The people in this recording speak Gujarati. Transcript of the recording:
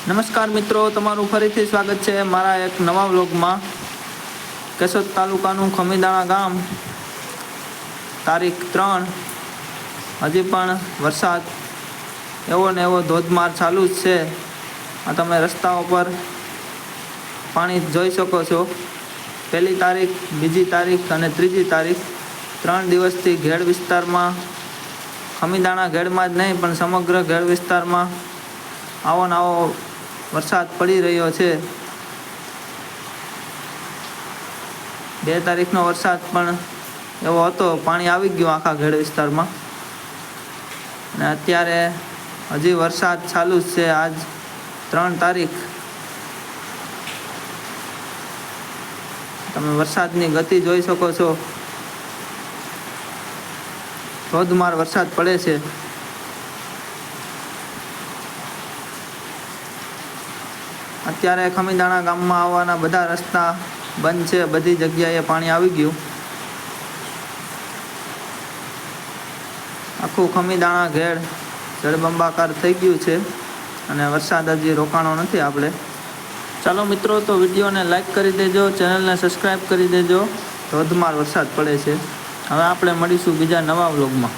નમસ્કાર મિત્રો, તમારું ફરીથી સ્વાગત છે મારા એક નવા વ્લોગમાં। કેશોદ તાલુકાનું ખમીદાણા ગામ, તારીખ 3, હજી પણ વરસાદ એવો ને એવો ધોધમાર ચાલુ જ છે। આ તમે રસ્તાઓ પર પાણી જોઈ શકો છો। પહેલી તારીખ, બીજી તારીખ અને ત્રીજી તારીખ 3 દિવસથી ઘેડ વિસ્તારમાં, ખમીદાણા ઘેડમાં જ નહીં પણ સમગ્ર ઘેડ વિસ્તારમાં આવો ને આવો વરસાદ પડી રહ્યો છે। 2 તારીખનો વરસાદ પણ એવો હતો, પાણી આવી ગયું આખા ઘેડ વિસ્તારમાં, અને અત્યારે હજી વરસાદ ચાલુ જ છે। આજ 3 તારીખ, તમે વરસાદની ગતિ જોઈ શકો છો। ધોધમાર વરસાદ પડે છે। અત્યારે ખમીદાણા ગામમાં આવવાના બધા રસ્તા બંધ છે, બધી જગ્યાએ પાણી આવી ગયું। આખું ખમીદાણા ઘેડ જળબંબાકાર થઈ ગયું છે, અને વરસાદ હજી રોકાણો નથી। આપણે ચાલો મિત્રો, તો વિડીયોને લાઈક કરી દેજો, ચેનલને સબસ્ક્રાઈબ કરી દેજો। ધોધમાર વરસાદ પડે છે। હવે આપણે મળીશું બીજા નવા વ્લોગમાં।